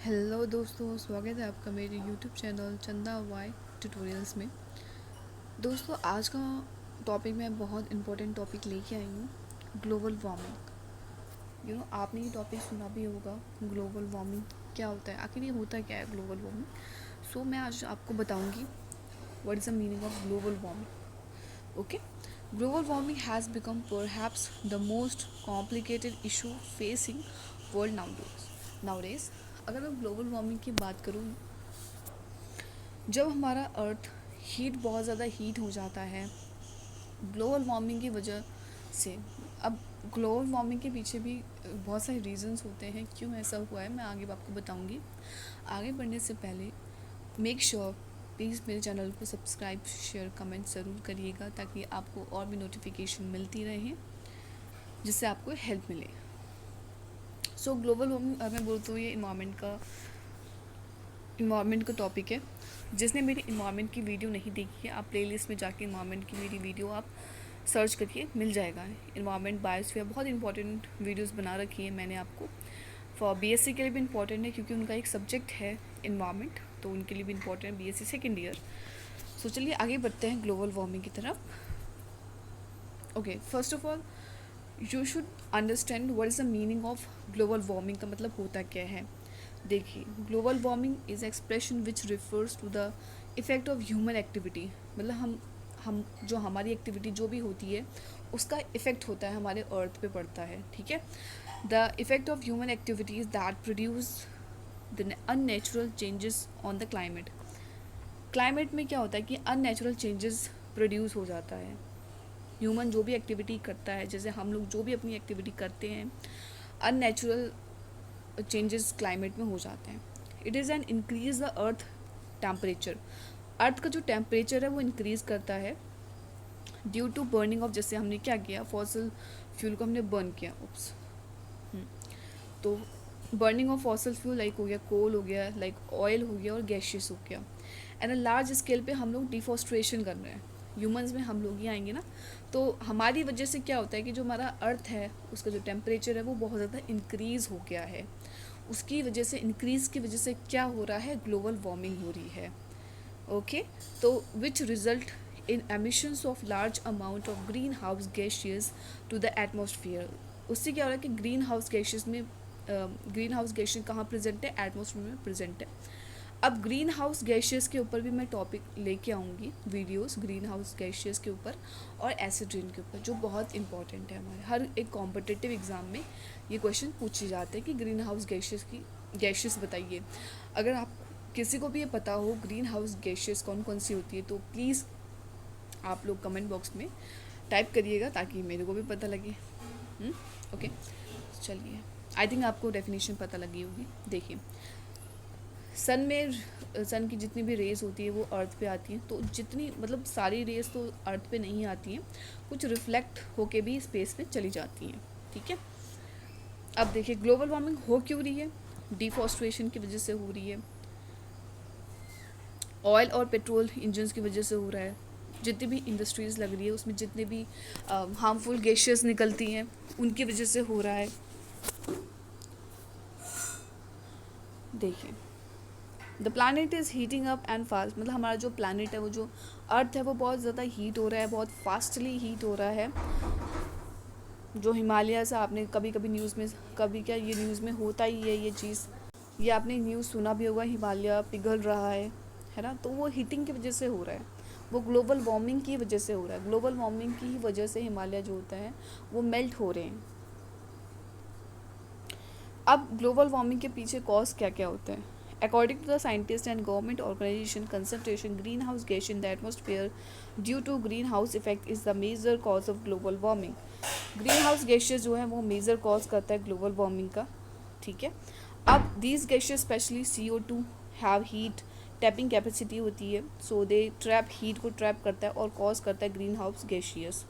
Hello दोस्तों, स्वागत है आपका मेरे यूट्यूब चैनल चंदा वाई ट्यूटोरियल्स में। दोस्तों, आज का टॉपिक मैं बहुत इम्पोर्टेंट टॉपिक लेके आई हूँ, ग्लोबल वार्मिंग। आपने ये टॉपिक सुना भी होगा, ग्लोबल वार्मिंग क्या होता है, आखिर ये होता क्या है ग्लोबल वार्मिंग। मैं आज आपको बताऊँगी what is the meaning of global warming. Okay, global warming has become perhaps the most complicated issue facing world nowadays. अगर मैं ग्लोबल वार्मिंग की बात करूँ, जब हमारा अर्थ बहुत ज़्यादा हीट हो जाता है ग्लोबल वार्मिंग की वजह से। अब ग्लोबल वार्मिंग के पीछे भी बहुत सारे रीजंस होते हैं क्यों ऐसा हुआ है, मैं आगे आपको बताऊंगी। आगे बढ़ने से पहले मेक श्योर प्लीज़ मेरे चैनल को सब्सक्राइब शेयर कमेंट ज़रूर करिएगा, ताकि आपको और भी नोटिफिकेशन मिलती रहे जिससे आपको हेल्प मिले। ग्लोबल वार्मिंग मैं बोलती हूँ, ये इन्वायरमेंट का टॉपिक है। जिसने मेरी इन्वायरमेंट की वीडियो नहीं देखी है, आप प्लेलिस्ट में जाके इन्वायरमेंट की मेरी वीडियो आप सर्च करिए, मिल जाएगा। इन्वायरमेंट बायोस्फीयर बहुत इंपॉर्टेंट वीडियोस बना रखी है मैंने आपको। फॉर बीएससी के लिए भी इम्पॉर्टेंट है क्योंकि उनका एक सब्जेक्ट है इन्वायरमेंट, तो उनके लिए भी इम्पॉर्टेंट है, बीएससी सेकेंड ईयर। चलिए आगे बढ़ते हैं ग्लोबल वार्मिंग की तरफ। Okay, first of all you should understand what is the meaning of global warming का मतलब होता क्या है। देखिए, global warming is expression which refers to the effect of human activity. मतलब हम जो हमारी एक्टिविटी जो भी होती है उसका इफ़ेक्ट होता है, हमारे अर्थ पे पड़ता है, ठीक है। The effect of human activities that produce the unnatural changes on the climate. Climate में क्या होता है कि अननेचुरल चेंजेस प्रोड्यूस हो जाता है। ह्यूमन जो भी एक्टिविटी करता है, जैसे हम लोग जो भी अपनी एक्टिविटी करते हैं, अननेचुरल चेंजेस क्लाइमेट में हो जाते हैं। It is an increase the earth temperature. Earth का जो टेम्परेचर है वो इंक्रीज़ करता है ड्यू टू बर्निंग ऑफ, जैसे हमने क्या किया, फॉसिल फ्यूल को हमने बर्न किया। उप्स तो burning of fossil fuel like हो गया कोल, हो गया लाइक ऑयल, हो गया और गैशियस हो गया। एंड अ लार्ज स्केल पे हम लोग डिफॉरेस्टेशन कर रहे हैं। ह्यूमंस में हम लोग ही आएंगे ना, तो हमारी वजह से क्या होता है कि जो हमारा अर्थ है उसका जो टेम्परेचर है वो बहुत ज़्यादा इंक्रीज़ हो गया है। उसकी वजह से, इंक्रीज़ की वजह से क्या हो रहा है, ग्लोबल वार्मिंग हो रही है। ओके, तो which result in emissions of large amount of green house gases to the atmosphere. उससे क्या हो रहा है कि ग्रीन हाउस गैसेस में, ग्रीन हाउस गैसेस कहाँ प्रेजेंट है, एटमॉस्फेयर में प्रेजेंट है। अब ग्रीन हाउस गैसेस के ऊपर भी मैं टॉपिक लेके आऊँगी, वीडियोस ग्रीन हाउस गैसेस के ऊपर और एसिड रेन के ऊपर, जो बहुत इंपॉर्टेंट है। हमारे हर एक कॉम्पिटिटिव एग्ज़ाम में ये क्वेश्चन पूछे जाते हैं कि ग्रीन हाउस गैसेस बताइए। अगर आप किसी को भी ये पता हो ग्रीन हाउस गैसेस कौन कौन सी होती है, तो प्लीज़ आप लोग कमेंट बॉक्स में टाइप करिएगा ताकि मेरे को भी पता लगे। ओके, चलिए, आई थिंक आपको डेफिनेशन पता लगी होगी। देखिए, सन की जितनी भी रेज़ होती है वो अर्थ पे आती हैं, तो जितनी, मतलब सारी रेज़ तो अर्थ पे नहीं आती हैं, कुछ रिफ्लेक्ट होके भी स्पेस में चली जाती हैं, ठीक है। अब देखिए, ग्लोबल वार्मिंग हो क्यों रही है, डिफॉरेस्टेशन की वजह से हो रही है, ऑयल और पेट्रोल इंजन्स की वजह से हो रहा है, जितनी भी इंडस्ट्रीज़ लग रही है उसमें जितने भी हार्मफुल गैसेस निकलती हैं उनकी वजह से हो रहा है। देखिए, the planet is heating up and fast. मतलब हमारा जो प्लानट है, वो जो अर्थ है, वो बहुत ज़्यादा हीट हो रहा है, बहुत फास्टली हीट हो रहा है। जो हिमालय से, आपने कभी कभी न्यूज़ में, कभी क्या, ये न्यूज़ में होता ही है ये चीज़, ये आपने न्यूज़ सुना भी होगा, हिमालय पिघल रहा है ना। तो वो हीटिंग की वजह से हो रहा है, वो ग्लोबल वार्मिंग की वजह से हो रहा है। ग्लोबल वार्मिंग की ही वजह से हिमालय जो होता है वो मेल्ट हो रहे हैं। अब ग्लोबल वार्मिंग के पीछे कॉज क्या क्या होते हैं। According to the scientists and government organization, concentration greenhouse gas in the atmosphere due to greenhouse effect is the major cause of global warming. Greenhouse gases जो है वो मेजर कॉज करता है ग्लोबल वार्मिंग का, ठीक है। अब these gases specially CO2 have heat tapping capacity होती है, सो दे ट्रैप, हीट को ट्रैप करता है और कॉज करता है green house gaseous.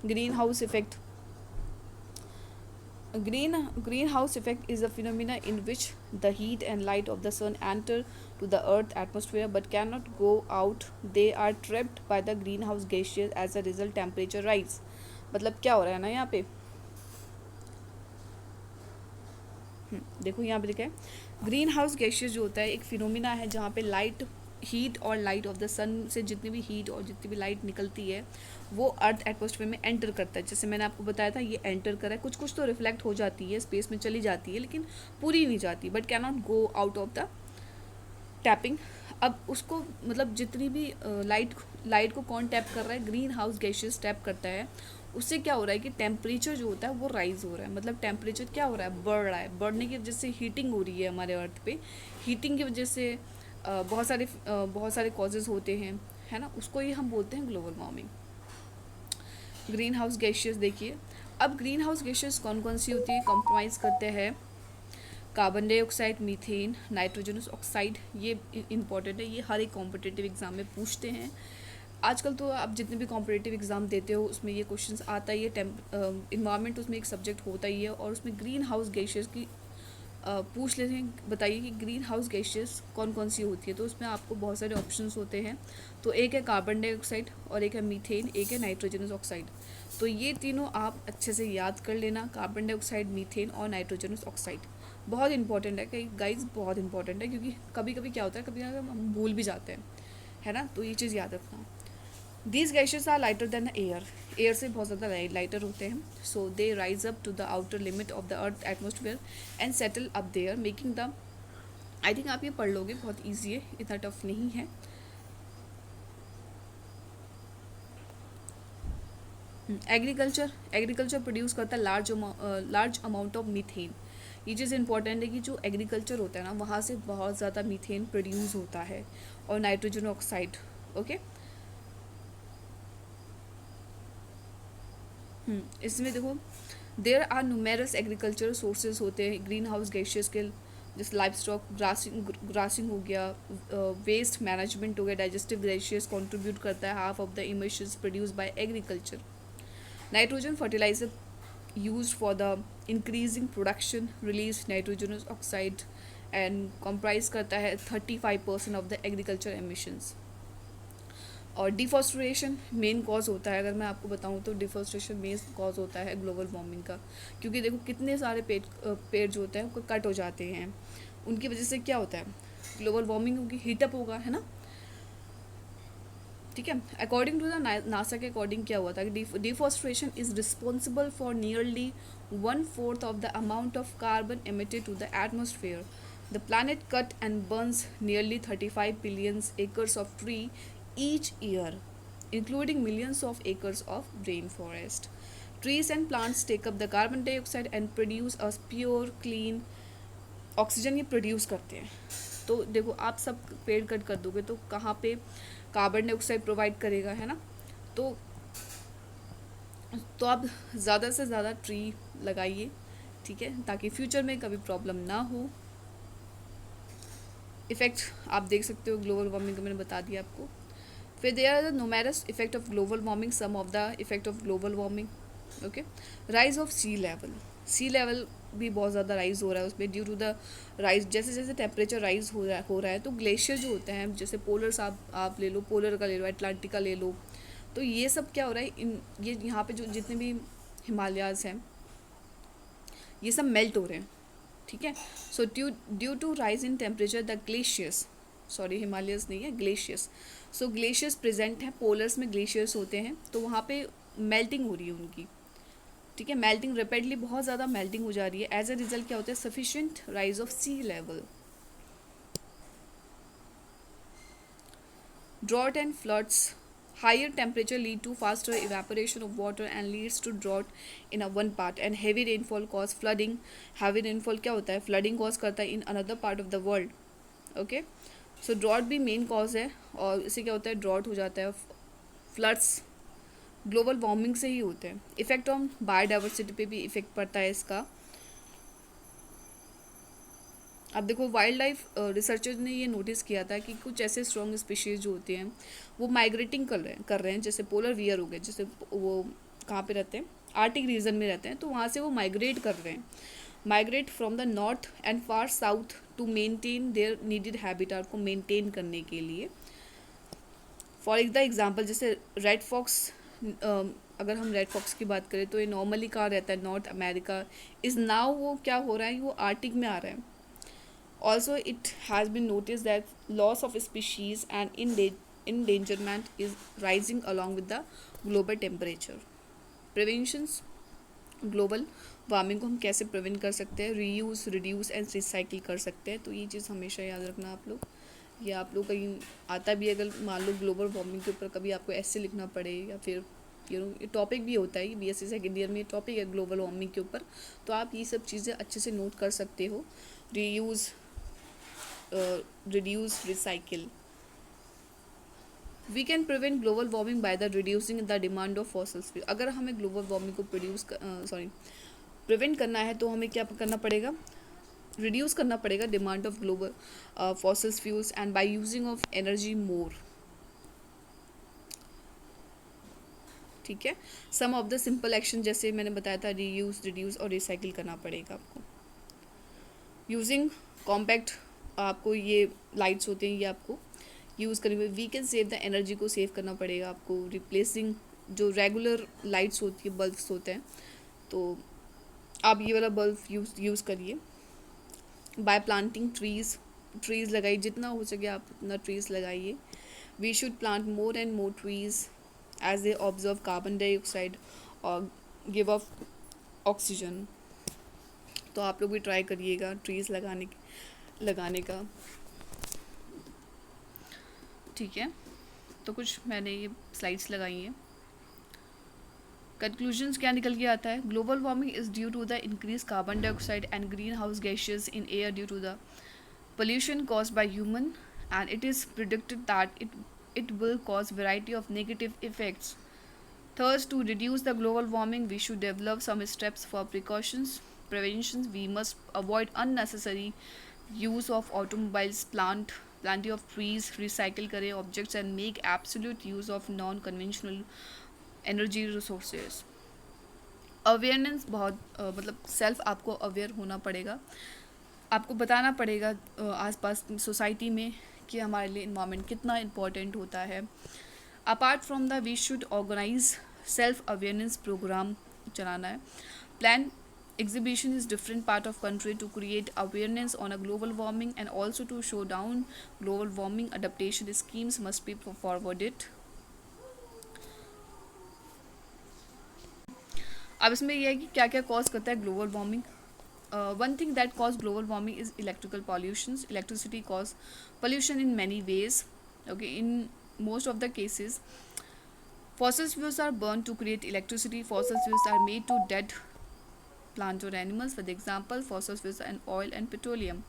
Green house effect, greenhouse effect is a phenomena in which the heat and light of the sun enter to the earth atmosphere but cannot go out. They are trapped by the greenhouse gases. As a result, temperature rise. मतलब क्या हो रहा है ना यहाँ पे, देखो यहाँ पे लिखा है ग्रीन हाउस गैसेस जो होता है एक फिनोमिना है जहाँ पे लाइट हीट और लाइट ऑफ द सन से जितनी भी हीट और जितनी भी लाइट निकलती है वो अर्थ एटमॉस्फेयर में एंटर करता है। जैसे मैंने आपको बताया था ये एंटर करा है, कुछ कुछ तो रिफ्लेक्ट हो जाती है, स्पेस में चली जाती है, लेकिन पूरी नहीं जाती, but can not go out of the tapping. अब उसको मतलब जितनी भी लाइट को कौन टैप कर रहा है, ग्रीन हाउस गैसेस टैप करता है। उससे क्या हो रहा है कि टेम्परेचर जो होता है वो राइज हो रहा है, मतलब टेम्परेचर क्या हो रहा है, बढ़ रहा है। बढ़ने की वजह से हीटिंग हो रही है हमारे अर्थ पे। हीटिंग की वजह से बहुत सारे कॉजेज़ होते हैं, है ना, उसको ही हम बोलते हैं global warming. Green house gases देखिए, अब ग्रीन हाउस गैसेस कौन कौन सी होती है, कंप्रोमाइज़ करते हैं carbon dioxide, methane, nitrogenous oxide. ये इंपॉर्टेंट है, ये हर एक कॉम्पिटिटिव एग्ज़ाम में पूछते हैं। आजकल तो आप जितने भी कॉम्पिटिटिव एग्ज़ाम देते हो उसमें ये क्वेश्चंस आता ही है। इन्वायरमेंट उसमें एक सब्जेक्ट होता ही है, और उसमें ग्रीन हाउस गैसेस की पूछ लेते हैं, बताइए कि ग्रीन हाउस गैसेस कौन कौन सी होती है। तो उसमें आपको बहुत सारे ऑप्शंस होते हैं। तो एक है कार्बन डाइऑक्साइड, और एक है मीथेन, एक है नाइट्रोजनस ऑक्साइड। तो ये तीनों आप अच्छे से याद कर लेना, कार्बन डाइऑक्साइड, मीथेन और नाइट्रोजनस ऑक्साइड। बहुत इंपॉर्टेंट है कि गाइज, बहुत इंपॉर्टेंट है, क्योंकि कभी कभी क्या होता है, कभी हम भूल भी जाते हैं, है ना। तो ये चीज़ याद रखना। These gases are lighter than air, air से बहुत ज़्यादा लाइटर होते हैं। So they rise up to the outer limit of the earth atmosphere and settle up there making the, I think आप ये पढ़ लोगे, बहुत ईजी है, इतना टफ नहीं है। एग्रीकल्चर प्रोड्यूस करता है लार्ज अमाउंट ऑफ मीथेन। ये चीज़ इंपॉर्टेंट है कि जो एग्रीकल्चर होता है ना, वहाँ से बहुत ज़्यादा मीथेन प्रोड्यूस होता है, और नाइट्रोजन ऑक्साइड। ओके, इसमें देखो there are numerous agricultural sources होते हैं ग्रीन हाउस गैसेस के, जैसे लाइफ स्टॉक ग्रासिंग हो गया, वेस्ट मैनेजमेंट हो गया, डाइजेस्टिव गैसेस कंट्रीब्यूट करता है half of the emissions produce by agriculture. Nitrogen fertiliser used for the increasing production release nitrogenous oxide and comprise करता है 35% of the agriculture emissions। और deforestation main cause होता है, अगर मैं आपको बताऊं तो डिफॉरेस्टेशन मेन कॉज होता है ग्लोबल वार्मिंग का। क्योंकि देखो कितने सारे पेड़ जो होते हैं वो कट हो जाते हैं, उनकी वजह से क्या होता है, ग्लोबल वार्मिंग होगी, हीटअप होगा, है ना। ठीक है, अकॉर्डिंग टू द नासा के अकॉर्डिंग क्या हुआ था कि deforestation is responsible for nearly 1/4 of the amount of carbon emitted to the atmosphere. The planet cut and burns nearly 35 billion acres of tree each year, including millions of acres of rain forest. Trees and plants take up the carbon dioxide and produce a pure clean oxygen, ये produce करते हैं। तो देखो आप सब पेड़ cut कर दोगे तो कहाँ पे कार्बन डाइऑक्साइड प्रोवाइड करेगा, है ना। तो आप ज़्यादा से ज़्यादा ट्री लगाइए, ठीक है, ताकि फ्यूचर में कभी प्रॉब्लम ना हो। इफ़ेक्ट आप देख सकते हो ग्लोबल वार्मिंग का, मैंने बता दिया आपको। फिर there are the numerous effect of global warming, some of the effect of global warming. Okay, rise of sea level भी बहुत ज़्यादा राइज हो रहा है उसमें, ड्यू टू द राइज, जैसे जैसे टेम्परेचर राइज हो रहा है तो ग्लेशियर जो होते हैं, जैसे पोलर्स आप ले लो, पोलर का ले लो, अटलांटिक का ले लो, तो ये सब क्या हो रहा है, ये यहाँ पे जो जितने भी हिमालयाज़ हैं ये सब मेल्ट हो रहे हैं, ठीक है। So due to rise in temperature the glaciers, sorry Himalayas नहीं है, ग्लेशियर्स। सो ग्लेशियर्स प्रेजेंट हैं, पोलर्स में ग्लेशियर्स होते हैं, तो वहाँ पे मेल्टिंग हो रही है उनकी, ठीक है, मेल्टिंग रैपिडली, बहुत ज़्यादा मेल्टिंग हो जा रही है। एज अ रिजल्ट क्या होता है, sufficient rise of sea level. Drought and floods, higher temperature lead to faster evaporation of water and leads to drought in a one part, and heavy rainfall cause flooding। heavy rainfall क्या होता है, flooding cause करता है in another part of the world। Okay, so drought भी main cause है, और इससे क्या होता है, ड्रॉट हो जाता है, फ्लड्स ग्लोबल वार्मिंग से ही होते हैं। इफेक्ट ऑन बायोडाइवर्सिटी पे भी इफेक्ट पड़ता है इसका। अब देखो वाइल्ड लाइफ रिसर्चर्स ने ये नोटिस किया था कि कुछ ऐसे स्ट्रॉन्ग स्पीशीज जो होते हैं वो माइग्रेटिंग कर रहे हैं, जैसे पोलर वियर हो गए, जैसे वो कहाँ पे रहते हैं, आर्टिक रीजन में रहते हैं, तो वहाँ से वो माइग्रेट कर रहे हैं, migrate from the north and far south to maintain their needed habitat को मेनटेन करने के लिए। फॉर द एग्जाम्पल जैसे रेड फॉक्स अगर हम रेड फॉक्स की बात करें तो ये नॉर्मली कहाँ रहता है, नॉर्थ अमेरिका। इस नाउ वो क्या हो रहा है, वो आर्टिक में आ रहा है। Also it has been notice that loss of species and endangerment is rising along with the global temperature. Preventions, global warming को हम कैसे प्रिवेंट कर सकते हैं, रीयूज़, रिड्यूस एंड रिसाइकिल कर सकते हैं। तो ये चीज़ हमेशा याद रखना आप लोग। या आप लोग कहीं आता भी, अगर मान लो ग्लोबल वार्मिंग के ऊपर कभी आपको ऐसे लिखना पड़े, या फिर ये टॉपिक भी होता है, BSc सेकेंड ईयर में टॉपिक है ग्लोबल वार्मिंग के ऊपर, तो आप ये सब चीज़ें अच्छे से नोट कर सकते हो। Reuse, reduce, recycle. We can prevent global warming by the reducing the demand of fossil fuel. अगर हमें ग्लोबल वार्मिंग को प्रिवेंट करना है तो हमें क्या करना पड़ेगा, रिड्यूस करना पड़ेगा demand of global fossil fuels and by using of energy मोर। ठीक है, सम ऑफ द सिंपल एक्शन जैसे मैंने बताया था, रीयूज, रिड्यूस और रिसाइकिल करना पड़ेगा आपको। यूजिंग कॉम्पैक्ट, आपको ये लाइट्स होते हैं, ये आपको यूज़ करेंगे। We can save the energy को सेव करना पड़ेगा आपको। रिप्लेसिंग जो रेगुलर लाइट्स होती है, बल्ब्स होते हैं, तो आप ये वाला बल्ब यूज़ करिए। बाय प्लांटिंग ट्रीज़ लगाइए, जितना हो सके आप उतना ट्रीज़ लगाइए। We should plant more and more trees as they observe carbon dioxide और गिव ऑफ ऑक्सीजन। तो आप लोग भी ट्राई करिएगा ट्रीज़ लगाने का। ठीक है, तो कुछ मैंने ये स्लाइड्स लगाई हैं। कंक्लूजन्स क्या निकल के आता है, global warming is due to the increase carbon dioxide and green house gases in air due to the pollution caused by human, and it is predicted that it will cause variety of negative effects. Thus, to reduce the global warming, we should develop some steps for preventions. We must avoid unnecessary use of automobiles, plenty of trees, recycle करें objects and make absolute use of non-conventional energy resources. Awareness बहुत मतलब self आपको aware होना पड़ेगा, आपको बताना पड़ेगा आसपास सोसाइटी में कि हमारे लिए इन्वायरमेंट कितना इम्पोर्टेंट होता है। Apart from the we should organise self awareness programme चलाना है। Plan exhibition is different part of country to create awareness on a global warming and also to show down global warming adaptation schemes must be forwarded. अब इसमें यह है कि क्या क्या cause करता है global warming. One thing that cause global warming is electrical pollutions. Electricity cause pollution in many ways. Okay, in most of the cases, fossil fuels are burned to create electricity. Fossil fuels are made to dead plants or animals. For example, fossil fuels and oil and petroleum.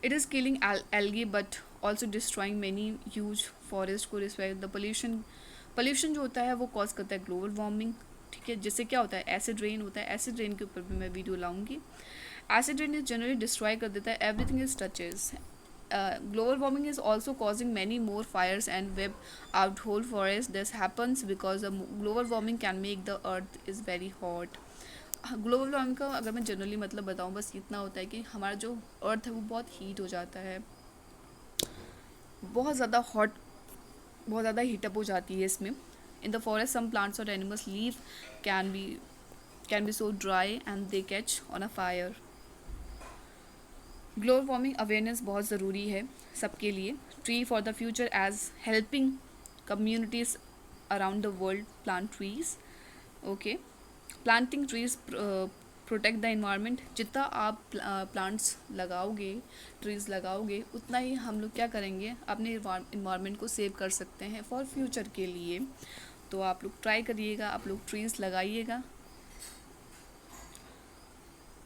It is killing algae, but also destroying many huge forests को destroy the pollution जो होता है वो cause करता है global warming. ठीक है, जिससे क्या होता है, एसिड रेन होता है। एसिड रेन के ऊपर भी मैं वीडियो लाऊंगी। Acid rain is generally destroy कर देता है everything is touches. Global warming is also causing many more fires and wipe out whole forest. This happens because global warming can make the earth is very hot. Global warming का अगर मैं generally मतलब बताऊँ, बस इतना होता है कि हमारा जो अर्थ है वो बहुत हीट हो जाता है, बहुत ज़्यादा हॉट, बहुत ज़्यादा हीटअप हो जाती है इसमें। In the forest, some plants or animals' leaf can be so dry and they catch on a fire. Global warming awareness बहुत ज़रूरी है सबके लिए। Tree for the future as helping communities around the world plant trees. Okay, planting trees protect the environment. जितना आप plants लगाओगे, trees लगाओगे, उतना ही हम लोग क्या करेंगे, अपने इन्वायरमेंट को सेव कर सकते हैं फॉर फ्यूचर के लिए। तो आप लोग ट्राई करिएगा, आप लोग ट्रीज़ लगाइएगा।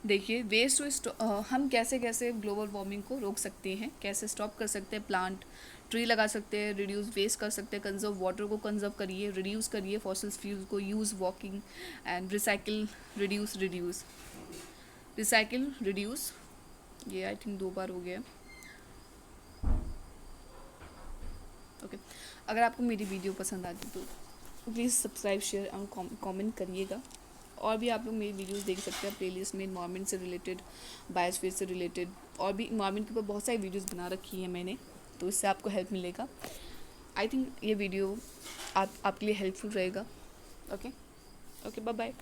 देखिए वेस्ट टू हम कैसे कैसे ग्लोबल वार्मिंग को रोक सकते हैं, कैसे स्टॉप कर सकते हैं। प्लांट ट्री लगा सकते हैं, रिड्यूस वेस्ट कर सकते हैं, कंजर्व वाटर को कंजर्व करिए, रिड्यूस करिए फॉसिल फ्यूल को, use walking and recycle, reduce recycle reduce. ये आई थिंक 2 बार हो गया। ओके, अगर आपको मेरी वीडियो पसंद आती तो please subscribe, share and comment करिएगा। और भी आप लोग मेरी वीडियोस देख सकते हैं प्लेलिस्ट में, इन्वायरमेंट से रिलेटेड, बायोस्फीयर से रिलेटेड, और भी इन्वायरमेंट के ऊपर बहुत सारी वीडियोस बना रखी है मैंने, तो इससे आपको हेल्प मिलेगा। आई थिंक ये वीडियो आपके लिए हेल्पफुल रहेगा। Okay, okay, bye bye.